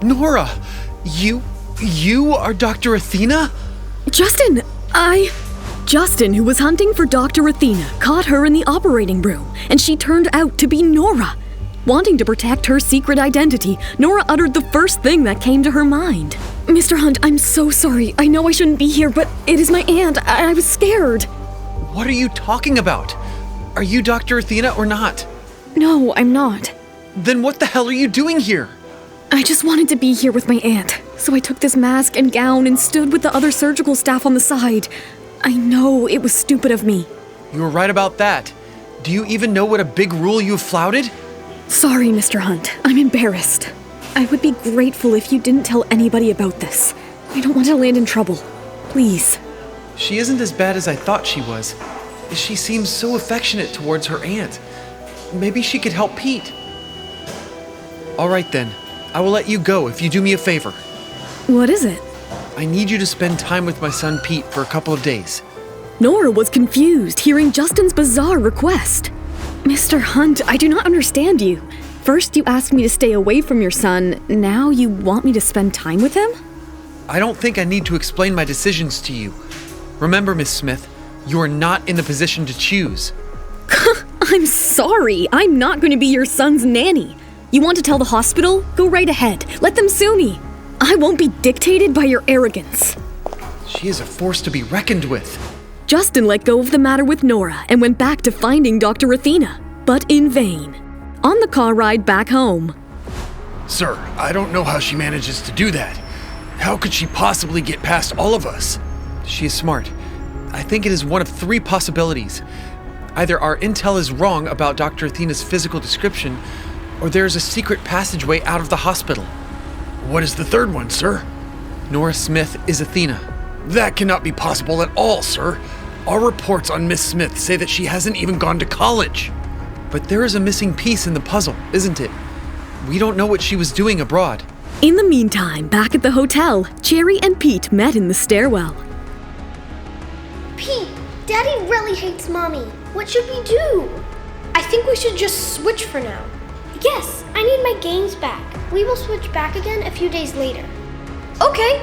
Nora, you are Dr. Athena? Justin, Justin, who was hunting for Dr. Athena, caught her in the operating room, and she turned out to be Nora. Wanting to protect her secret identity, Nora uttered the first thing that came to her mind. Mr. Hunt, I'm so sorry. I know I shouldn't be here, but it is my aunt. I was scared. What are you talking about? Are you Dr. Athena or not? No, I'm not. Then what the hell are you doing here? I just wanted to be here with my aunt, so I took this mask and gown and stood with the other surgical staff on the side. I know it was stupid of me. You were right about that. Do you even know what a big rule you have flouted? Sorry, Mr. Hunt. I'm embarrassed. I would be grateful if you didn't tell anybody about this. I don't want to land in trouble. Please. She isn't as bad as I thought she was. She seems so affectionate towards her aunt. Maybe she could help Pete. All right then. I will let you go if you do me a favor. What is it? I need you to spend time with my son Pete for a couple of days. Nora was confused hearing Justin's bizarre request. Mr. Hunt, I do not understand you. First you asked me to stay away from your son, now you want me to spend time with him? I don't think I need to explain my decisions to you. Remember, Miss Smith, you are not in the position to choose. I'm sorry, I'm not going to be your son's nanny. You want to tell the hospital? Go right ahead. Let them sue me. I won't be dictated by your arrogance. She is a force to be reckoned with. Justin let go of the matter with Nora and went back to finding Dr. Athena, but in vain. On the car ride back home. Sir, I don't know how she manages to do that. How could she possibly get past all of us? She is smart. I think it is one of three possibilities. Either our intel is wrong about Dr. Athena's physical description, or there is a secret passageway out of the hospital. What is the third one, sir? Nora Smith is Athena. That cannot be possible at all, sir. Our reports on Miss Smith say that she hasn't even gone to college. But there is a missing piece in the puzzle, isn't it? We don't know what she was doing abroad. In the meantime, back at the hotel, Cherry and Pete met in the stairwell. Pete, Daddy really hates Mommy. What should we do? I think we should just switch for now. Yes, I need my games back. We will switch back again a few days later. Okay.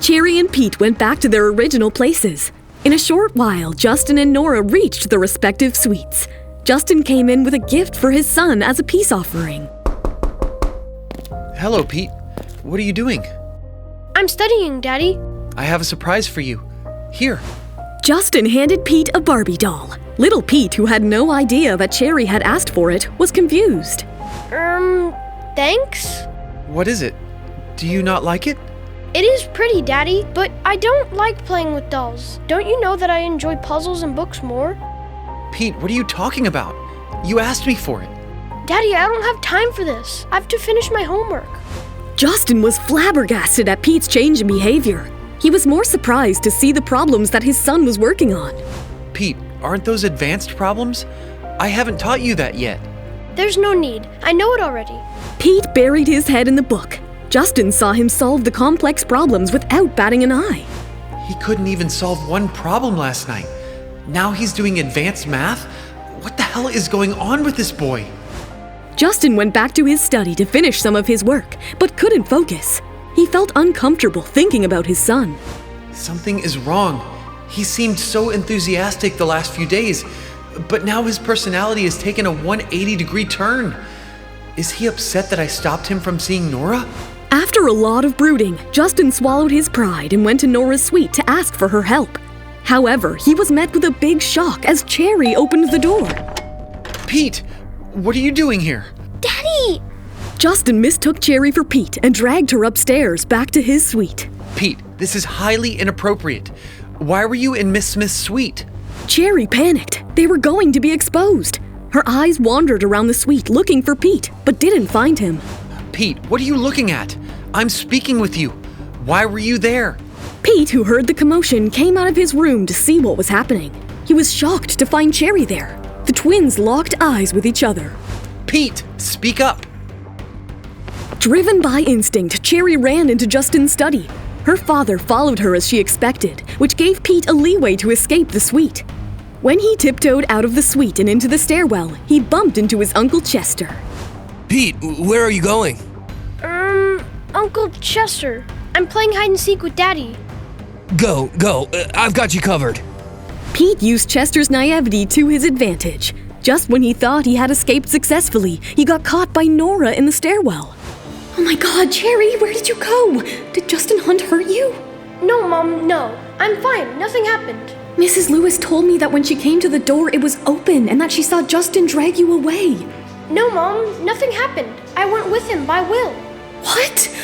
Cherry and Pete went back to their original places. In a short while, Justin and Nora reached their respective suites. Justin came in with a gift for his son as a peace offering. Hello, Pete. What are you doing? I'm studying, Daddy. I have a surprise for you. Here. Justin handed Pete a Barbie doll. Little Pete, who had no idea that Cherry had asked for it, was confused. Thanks? What is it? Do you not like it? It is pretty, Daddy, but I don't like playing with dolls. Don't you know that I enjoy puzzles and books more? Pete, what are you talking about? You asked me for it. Daddy, I don't have time for this. I have to finish my homework. Justin was flabbergasted at Pete's change in behavior. He was more surprised to see the problems that his son was working on. Pete, aren't those advanced problems? I haven't taught you that yet. There's no need. I know it already. Pete buried his head in the book. Justin saw him solve the complex problems without batting an eye. He couldn't even solve one problem last night. Now he's doing advanced math? What the hell is going on with this boy? Justin went back to his study to finish some of his work, but couldn't focus. He felt uncomfortable thinking about his son. Something is wrong. He seemed so enthusiastic the last few days, but now his personality has taken a 180-degree turn. Is he upset that I stopped him from seeing Nora? After a lot of brooding, Justin swallowed his pride and went to Nora's suite to ask for her help. However, he was met with a big shock as Cherry opened the door. Pete, what are you doing here? Daddy! Justin mistook Cherry for Pete and dragged her upstairs back to his suite. Pete, this is highly inappropriate. Why were you in Miss Smith's suite? Cherry panicked. They were going to be exposed. Her eyes wandered around the suite looking for Pete, but didn't find him. Pete, what are you looking at? I'm speaking with you. Why were you there? Pete, who heard the commotion, came out of his room to see what was happening. He was shocked to find Cherry there. The twins locked eyes with each other. Pete, speak up. Driven by instinct, Cherry ran into Justin's study. Her father followed her as she expected, which gave Pete a leeway to escape the suite. When he tiptoed out of the suite and into the stairwell, he bumped into his Uncle Chester. Pete, where are you going? Uncle Chester. I'm playing hide and seek with Daddy. Go. I've got you covered. Pete used Chester's naivety to his advantage. Just when he thought he had escaped successfully, he got caught by Nora in the stairwell. Oh my God, Cherry, where did you go? Did Justin Hunt hurt you? No, Mom, no. I'm fine. Nothing happened. Mrs. Lewis told me that when she came to the door, it was open and that she saw Justin drag you away. No, Mom, nothing happened. I went with him by will. What?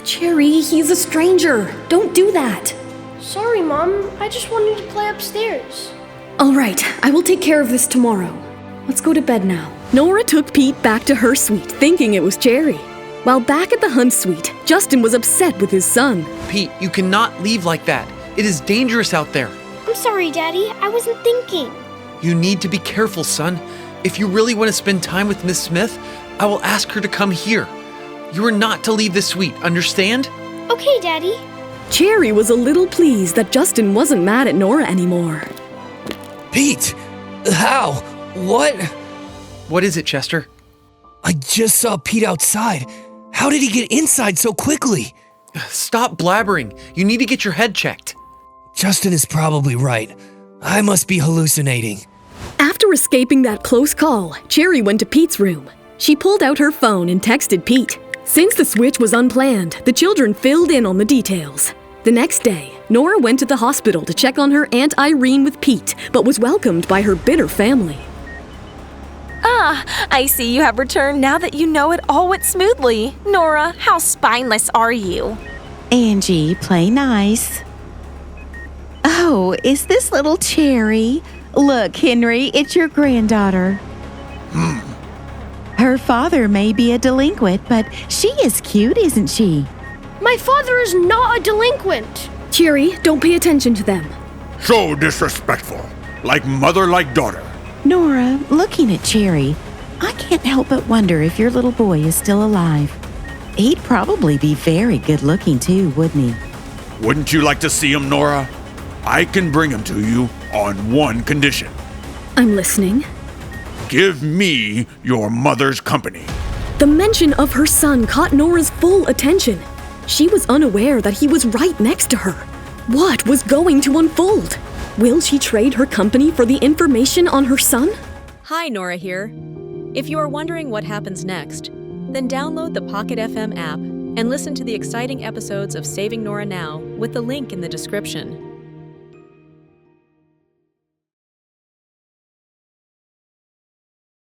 Cherry, he's a stranger. Don't do that. Sorry, Mom. I just wanted to play upstairs. All right, I will take care of this tomorrow. Let's go to bed now. Nora took Pete back to her suite, thinking it was Cherry. While back at the Hunt suite, Justin was upset with his son. Pete, you cannot leave like that. It is dangerous out there. I'm sorry, Daddy. I wasn't thinking. You need to be careful, son. If you really want to spend time with Miss Smith, I will ask her to come here. You are not to leave the suite, understand? Okay, Daddy. Cherry was a little pleased that Justin wasn't mad at Nora anymore. Pete! How? What? What is it, Chester? I just saw Pete outside. How did he get inside so quickly? Stop blabbering. You need to get your head checked. Justin is probably right. I must be hallucinating. After escaping that close call, Cherry went to Pete's room. She pulled out her phone and texted Pete. Since the switch was unplanned, the children filled in on the details. The next day, Nora went to the hospital to check on her Aunt Irene with Pete, but was welcomed by her bitter family. Ah, I see you have returned now that you know it all went smoothly. Nora, how spineless are you? Angie, play nice. Oh, is this little Cherry? Look, Henry, it's your granddaughter. Her father may be a delinquent, but she is cute, isn't she? My father is not a delinquent. Cherry, don't pay attention to them. So disrespectful. Like mother, like daughter. Nora, looking at Cherry, I can't help but wonder if your little boy is still alive. He'd probably be very good looking too, wouldn't he? Wouldn't you like to see him, Nora? I can bring him to you on one condition. I'm listening. Give me your mother's company. The mention of her son caught Nora's full attention. She was unaware that he was right next to her. What was going to unfold? Will she trade her company for the information on her son? Hi, Nora here. If you are wondering what happens next, then download the Pocket FM app and listen to the exciting episodes of Saving Nora Now with the link in the description.